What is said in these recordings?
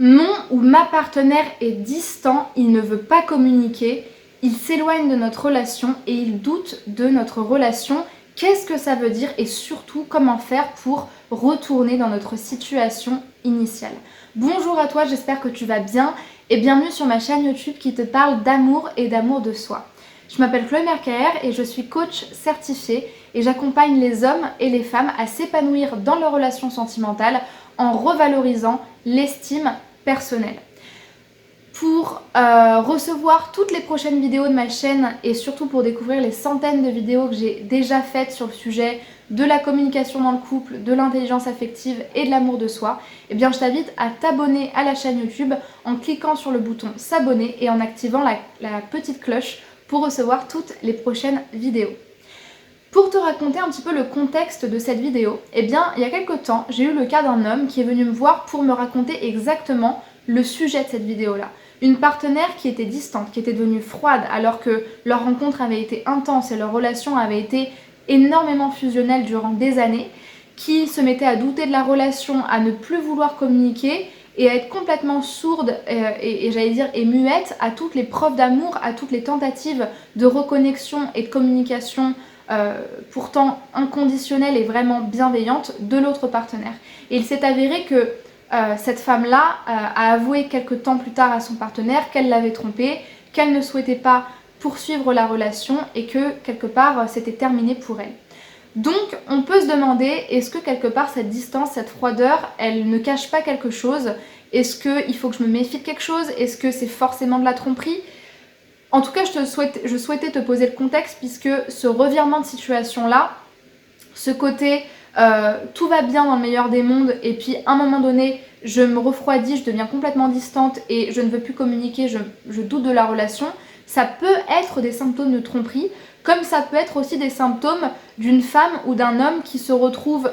Mon ou ma partenaire est distant, il ne veut pas communiquer, il s'éloigne de notre relation et il doute de notre relation. Qu'est-ce que ça veut dire et surtout comment faire pour retourner dans notre situation initiale? Bonjour à toi, j'espère que tu vas bien et bienvenue sur ma chaîne YouTube qui te parle d'amour et d'amour de soi. Je m'appelle Chloé Mercaer et je suis coach certifiée et j'accompagne les hommes et les femmes à s'épanouir dans leurs relations sentimentales en revalorisant l'estime personnelle. Pour recevoir toutes les prochaines vidéos de ma chaîne et surtout pour découvrir les centaines de vidéos que j'ai déjà faites sur le sujet de la communication dans le couple, de l'intelligence affective et de l'amour de soi, eh bien je t'invite à t'abonner à la chaîne YouTube en cliquant sur le bouton s'abonner et en activant la petite cloche pour recevoir toutes les prochaines vidéos. Pour te raconter un petit peu le contexte de cette vidéo, eh bien il y a quelques temps, j'ai eu le cas d'un homme qui est venu me voir pour me raconter exactement le sujet de cette vidéo-là. Une partenaire qui était distante, qui était devenue froide alors que leur rencontre avait été intense et leur relation avait été énormément fusionnelle durant des années, qui se mettait à douter de la relation, à ne plus vouloir communiquer et à être complètement sourde et j'allais dire et muette à toutes les preuves d'amour, à toutes les tentatives de reconnexion et de communication pourtant inconditionnelle et vraiment bienveillante de l'autre partenaire. Et il s'est avéré que cette femme-là a avoué quelques temps plus tard à son partenaire qu'elle l'avait trompé, qu'elle ne souhaitait pas poursuivre la relation et que quelque part c'était terminé pour elle. Donc on peut se demander, est-ce que quelque part cette distance, cette froideur, elle ne cache pas quelque chose? Est-ce qu'il faut que je me méfie de quelque chose? Est-ce que c'est forcément de la tromperie? En tout cas, je souhaitais te poser le contexte puisque ce revirement de situation-là, ce côté tout va bien dans le meilleur des mondes et puis à un moment donné, je me refroidis, je deviens complètement distante et je ne veux plus communiquer, je doute de la relation, ça peut être des symptômes de tromperie, comme ça peut être aussi des symptômes d'une femme ou d'un homme qui se retrouve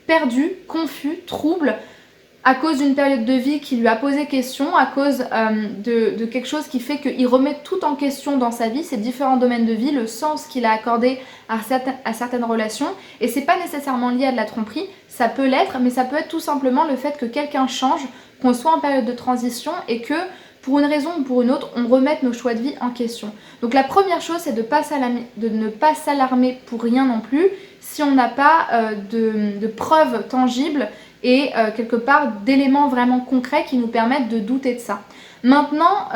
perdu, confus, trouble, à cause d'une période de vie qui lui a posé question, à cause de quelque chose qui fait qu'il remet tout en question dans sa vie, ses différents domaines de vie, le sens qu'il a accordé à certaines relations. Et c'est pas nécessairement lié à de la tromperie, ça peut l'être, mais ça peut être tout simplement le fait que quelqu'un change, qu'on soit en période de transition et que pour une raison ou pour une autre, on remette nos choix de vie en question. Donc la première chose, c'est de ne pas s'alarmer pour rien non plus, si on n'a pas de preuves tangibles et quelque part d'éléments vraiment concrets qui nous permettent de douter de ça. Maintenant,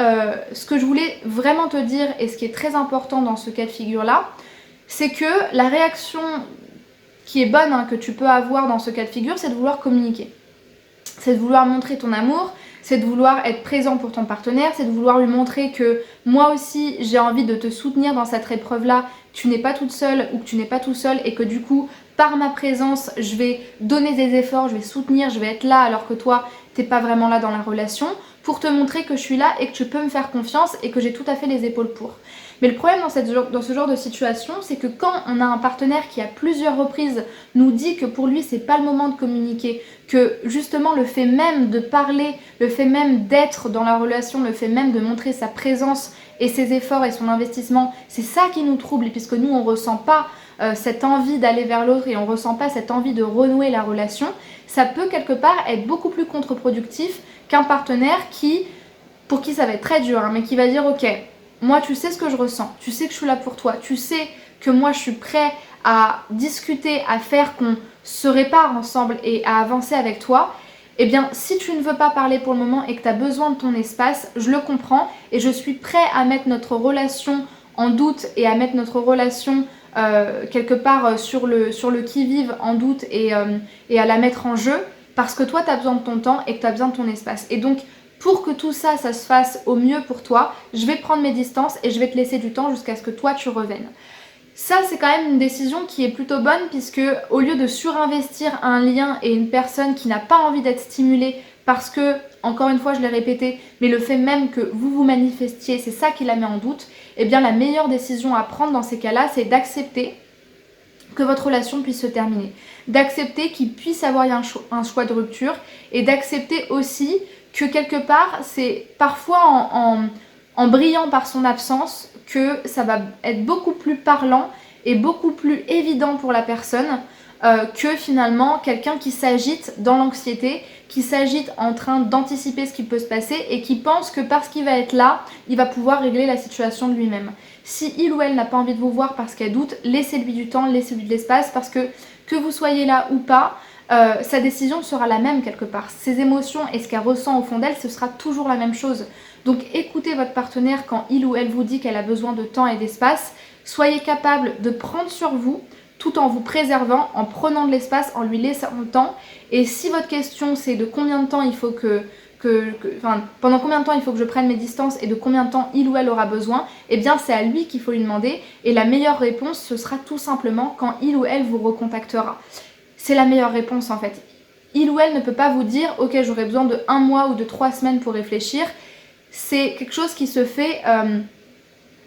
ce que je voulais vraiment te dire et ce qui est très important dans ce cas de figure-là, c'est que la réaction qui est bonne que tu peux avoir dans ce cas de figure, c'est de vouloir communiquer. C'est de vouloir montrer ton amour, c'est de vouloir être présent pour ton partenaire, c'est de vouloir lui montrer que moi aussi j'ai envie de te soutenir dans cette épreuve-là, que tu n'es pas toute seule ou que tu n'es pas tout seul et que du coup, par ma présence, je vais donner des efforts, je vais soutenir, je vais être là alors que toi, t'es pas vraiment là dans la relation pour te montrer que je suis là et que tu peux me faire confiance et que j'ai tout à fait les épaules pour. Mais le problème dans ce genre de situation, c'est que quand on a un partenaire qui à plusieurs reprises nous dit que pour lui c'est pas le moment de communiquer, que justement le fait même de parler, le fait même d'être dans la relation, le fait même de montrer sa présence et ses efforts et son investissement, c'est ça qui nous trouble puisque nous on ressent pas cette envie d'aller vers l'autre et on ressent pas cette envie de renouer la relation, ça peut quelque part être beaucoup plus contre-productif qu'un partenaire pour qui ça va être très dur, mais qui va dire ok, moi tu sais ce que je ressens, tu sais que je suis là pour toi, tu sais que moi je suis prêt à discuter, à faire qu'on se répare ensemble et à avancer avec toi. Eh bien si tu ne veux pas parler pour le moment et que tu as besoin de ton espace, je le comprends et je suis prêt à mettre notre relation en doute et à mettre notre relation quelque part sur le qui-vive en doute et à la mettre en jeu parce que toi tu as besoin de ton temps et que tu as besoin de ton espace. Et donc pour que tout ça se fasse au mieux pour toi, je vais prendre mes distances et je vais te laisser du temps jusqu'à ce que toi tu reviennes. Ça c'est quand même une décision qui est plutôt bonne puisque au lieu de surinvestir un lien et une personne qui n'a pas envie d'être stimulée parce que, encore une fois je l'ai répété, mais le fait même que vous vous manifestiez, c'est ça qui la met en doute, eh bien la meilleure décision à prendre dans ces cas-là, c'est d'accepter que votre relation puisse se terminer, d'accepter qu'il puisse avoir un choix de rupture et d'accepter aussi que quelque part c'est parfois en brillant par son absence que ça va être beaucoup plus parlant et beaucoup plus évident pour la personne que finalement quelqu'un qui s'agite dans l'anxiété, qui s'agite en train d'anticiper ce qui peut se passer et qui pense que parce qu'il va être là, il va pouvoir régler la situation de lui-même. Si il ou elle n'a pas envie de vous voir parce qu'elle doute, laissez-lui du temps, laissez-lui de l'espace parce que vous soyez là ou pas, sa décision sera la même quelque part. Ses émotions et ce qu'elle ressent au fond d'elle, ce sera toujours la même chose. Donc écoutez votre partenaire quand il ou elle vous dit qu'elle a besoin de temps et d'espace. Soyez capable de prendre sur vous tout en vous préservant, en prenant de l'espace, en lui laissant le temps. Et si votre question c'est de combien de temps il faut pendant combien de temps il faut que je prenne mes distances et de combien de temps il ou elle aura besoin, eh bien c'est à lui qu'il faut lui demander. Et la meilleure réponse, ce sera tout simplement quand il ou elle vous recontactera. C'est la meilleure réponse en fait. Il ou elle ne peut pas vous dire « Ok, j'aurai besoin de 1 mois ou de 3 semaines pour réfléchir ». C'est quelque chose qui se fait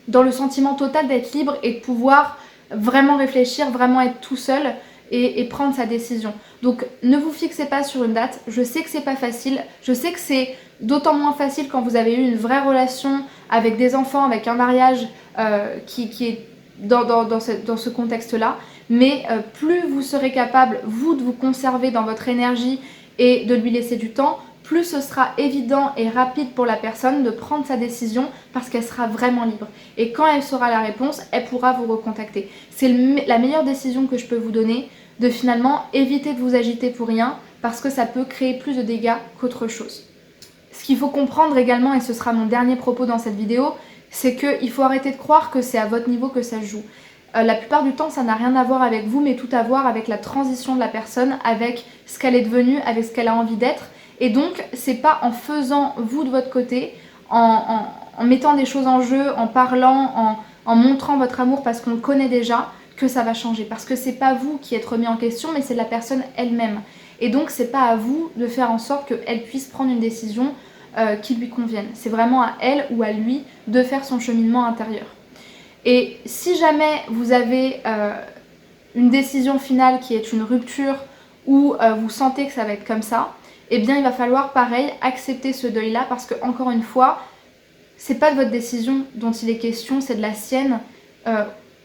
dans le sentiment total d'être libre et de pouvoir vraiment réfléchir, vraiment être tout seul et prendre sa décision. Donc ne vous fixez pas sur une date. Je sais que c'est pas facile. Je sais que c'est d'autant moins facile quand vous avez eu une vraie relation avec des enfants, avec un mariage qui est dans ce contexte-là. Mais plus vous serez capable, vous, de vous conserver dans votre énergie et de lui laisser du temps, plus ce sera évident et rapide pour la personne de prendre sa décision parce qu'elle sera vraiment libre. Et quand elle saura la réponse, elle pourra vous recontacter. C'est la meilleure décision que je peux vous donner, de finalement éviter de vous agiter pour rien parce que ça peut créer plus de dégâts qu'autre chose. Ce qu'il faut comprendre également, et ce sera mon dernier propos dans cette vidéo, c'est qu'il faut arrêter de croire que c'est à votre niveau que ça se joue. La plupart du temps, ça n'a rien à voir avec vous, mais tout à voir avec la transition de la personne, avec ce qu'elle est devenue, avec ce qu'elle a envie d'être. Et donc, c'est pas en faisant vous de votre côté, en mettant des choses en jeu, en parlant, en montrant votre amour parce qu'on le connaît déjà, que ça va changer. Parce que c'est pas vous qui êtes remis en question, mais c'est la personne elle-même. Et donc, c'est pas à vous de faire en sorte qu'elle puisse prendre une décision qui lui convienne. C'est vraiment à elle ou à lui de faire son cheminement intérieur. Et si jamais vous avez une décision finale qui est une rupture ou vous sentez que ça va être comme ça, eh bien il va falloir pareil accepter ce deuil là parce que encore une fois c'est pas de votre décision dont il est question, c'est de la sienne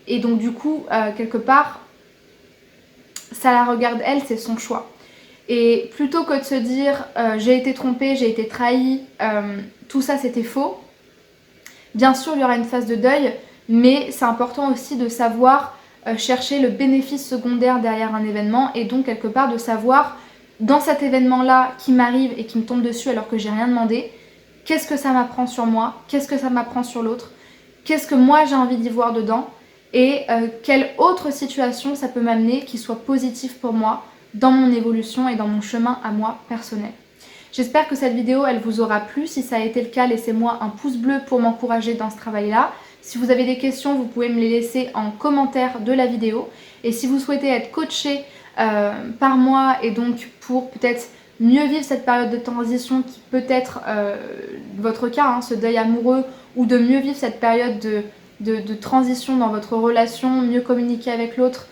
et donc du coup quelque part ça la regarde elle, c'est son choix. Et plutôt que de se dire j'ai été trompée, j'ai été trahie, tout ça c'était faux, bien sûr il y aura une phase de deuil, mais c'est important aussi de savoir chercher le bénéfice secondaire derrière un événement et donc quelque part de savoir dans cet événement-là qui m'arrive et qui me tombe dessus alors que j'ai rien demandé, qu'est-ce que ça m'apprend sur moi, qu'est-ce que ça m'apprend sur l'autre, qu'est-ce que moi j'ai envie d'y voir dedans et quelle autre situation ça peut m'amener qui soit positive pour moi dans mon évolution et dans mon chemin à moi personnel. J'espère que cette vidéo elle vous aura plu. Si ça a été le cas, laissez-moi un pouce bleu pour m'encourager dans ce travail-là. Si vous avez des questions, vous pouvez me les laisser en commentaire de la vidéo. Et si vous souhaitez être coaché par moi et donc pour peut-être mieux vivre cette période de transition qui peut être votre cas, hein, ce deuil amoureux, ou de mieux vivre cette période de transition dans votre relation, mieux communiquer avec l'autre,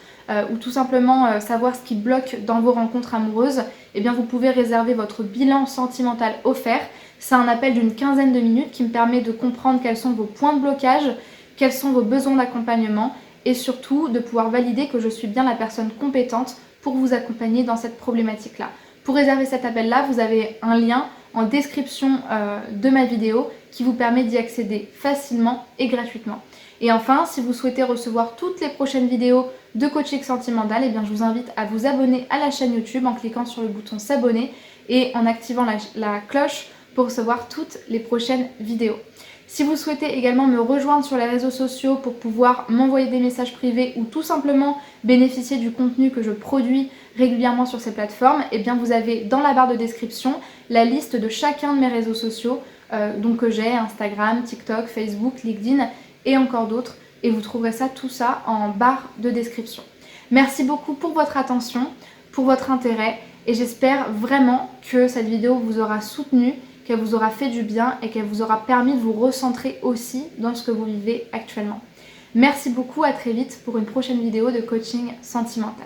ou tout simplement savoir ce qui bloque dans vos rencontres amoureuses, eh bien vous pouvez réserver votre bilan sentimental offert. C'est un appel d'une 15aine de minutes qui me permet de comprendre quels sont vos points de blocage, quels sont vos besoins d'accompagnement et surtout de pouvoir valider que je suis bien la personne compétente pour vous accompagner dans cette problématique-là. Pour réserver cet appel-là, vous avez un lien en description de ma vidéo qui vous permet d'y accéder facilement et gratuitement. Et enfin, si vous souhaitez recevoir toutes les prochaines vidéos de coaching sentimental, eh bien, je vous invite à vous abonner à la chaîne YouTube en cliquant sur le bouton s'abonner et en activant la cloche pour recevoir toutes les prochaines vidéos. Si vous souhaitez également me rejoindre sur les réseaux sociaux pour pouvoir m'envoyer des messages privés ou tout simplement bénéficier du contenu que je produis régulièrement sur ces plateformes, eh bien vous avez dans la barre de description la liste de chacun de mes réseaux sociaux donc que j'ai, Instagram, TikTok, Facebook, LinkedIn et encore d'autres. Et vous trouverez tout ça en barre de description. Merci beaucoup pour votre attention, pour votre intérêt et j'espère vraiment que cette vidéo vous aura soutenu, qu'elle vous aura fait du bien et qu'elle vous aura permis de vous recentrer aussi dans ce que vous vivez actuellement. Merci beaucoup, à très vite pour une prochaine vidéo de coaching sentimental.